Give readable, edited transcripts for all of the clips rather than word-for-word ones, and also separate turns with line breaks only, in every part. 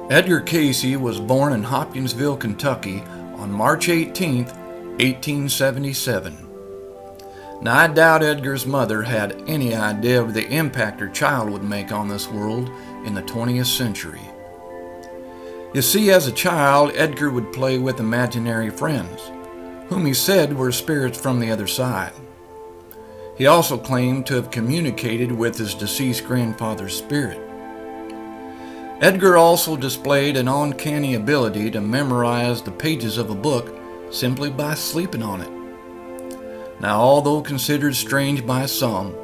Edgar Cayce was born in Hopkinsville, Kentucky on March 18, 1877. Now, I doubt Edgar's mother had any idea of the impact her child would make on this world in the 20th century. You see, as a child, Edgar would play with imaginary friends, whom he said were spirits from the other side. He also claimed to have communicated with his deceased grandfather's spirit. Edgar also displayed an uncanny ability to memorize the pages of a book simply by sleeping on it. Now, although considered strange by some,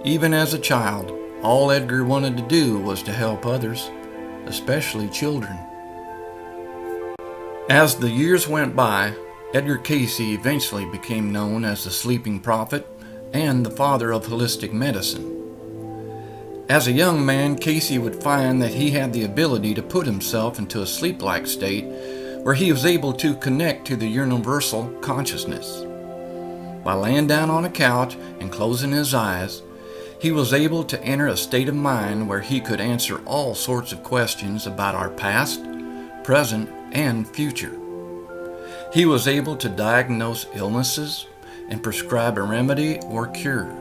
even as a child, all Edgar wanted to do was to help others, especially children. As the years went by, Edgar Cayce eventually became known as the Sleeping Prophet and the father of holistic medicine. As a young man, Cayce would find that he had the ability to put himself into a sleep-like state where he was able to connect to the universal consciousness. By laying down on a couch and closing his eyes, he was able to enter a state of mind where he could answer all sorts of questions about our past, present, and future. He was able to diagnose illnesses and prescribe a remedy or cure.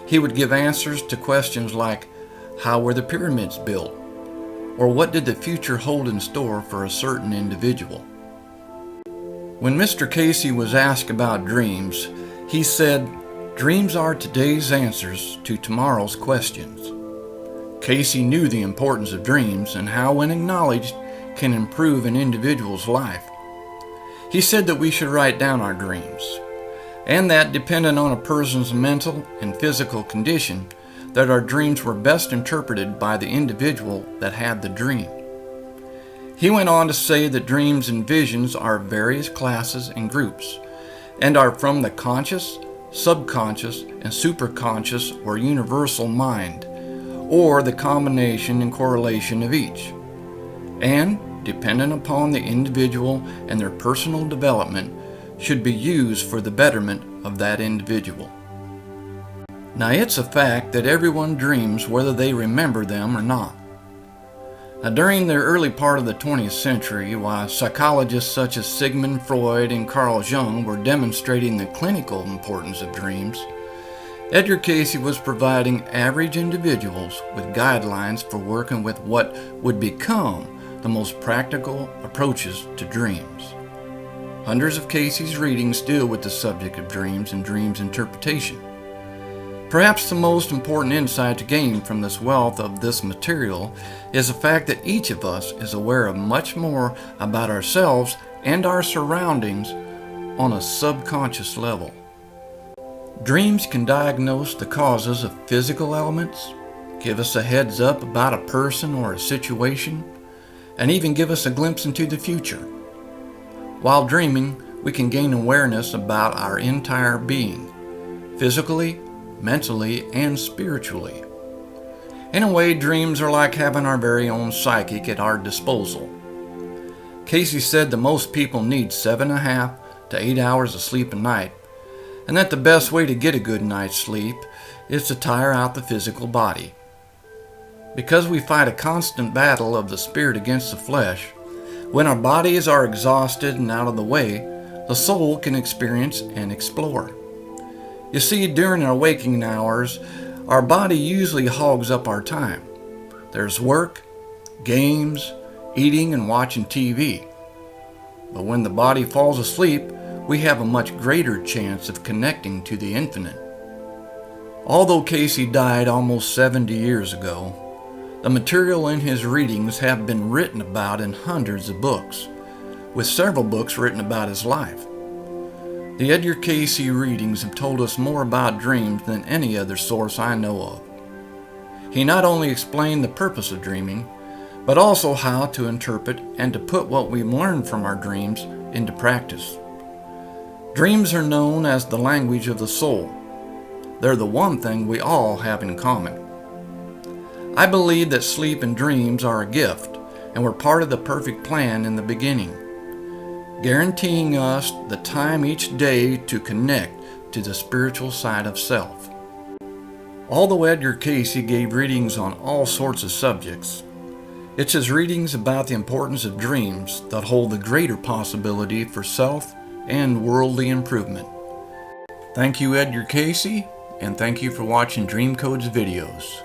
He would give answers to questions like, how were the pyramids built? Or what did the future hold in store for a certain individual? When Mr. Cayce was asked about dreams, he said, "Dreams are today's answers to tomorrow's questions." Cayce knew the importance of dreams and how, when acknowledged, can improve an individual's life. He said that we should write down our dreams, and that, depending on a person's mental and physical condition, that our dreams were best interpreted by the individual that had the dream. He went on to say that dreams and visions are various classes and groups, and are from the conscious, subconscious, and superconscious or universal mind, or the combination and correlation of each. And, dependent upon the individual and their personal development, should be used for the betterment of that individual. Now, it's a fact that everyone dreams whether they remember them or not. Now, during the early part of the 20th century, while psychologists such as Sigmund Freud and Carl Jung were demonstrating the clinical importance of dreams, Edgar Cayce was providing average individuals with guidelines for working with what would become the most practical approaches to dreams. Hundreds of Cayce's readings deal with the subject of dreams and dreams interpretation. Perhaps the most important insight to gain from this wealth of this material is the fact that each of us is aware of much more about ourselves and our surroundings on a subconscious level. Dreams can diagnose the causes of physical ailments, give us a heads up about a person or a situation, and even give us a glimpse into the future. While dreaming, we can gain awareness about our entire being, physically, mentally, and spiritually. In a way, dreams are like having our very own psychic at our disposal. Cayce said that most people need 7.5 to 8 hours of sleep a night, and that the best way to get a good night's sleep is to tire out the physical body. Because we fight a constant battle of the spirit against the flesh, when our bodies are exhausted and out of the way, the soul can experience and explore. You see, during our waking hours, our body usually hogs up our time. There's work, games, eating, and watching TV. But when the body falls asleep, we have a much greater chance of connecting to the infinite. Although Cayce died almost 70 years ago, the material in his readings have been written about in hundreds of books, with several books written about his life. The Edgar Cayce readings have told us more about dreams than any other source I know of. He not only explained the purpose of dreaming, but also how to interpret and to put what we learn from our dreams into practice. Dreams are known as the language of the soul. They're the one thing we all have in common. I believe that sleep and dreams are a gift and were part of the perfect plan in the beginning, guaranteeing us the time each day to connect to the spiritual side of self. Although Edgar Cayce gave readings on all sorts of subjects, It's his readings about the importance of dreams that hold the greater possibility for self and worldly improvement. Thank you, Edgar Cayce, and thank you for watching Dream Code's videos.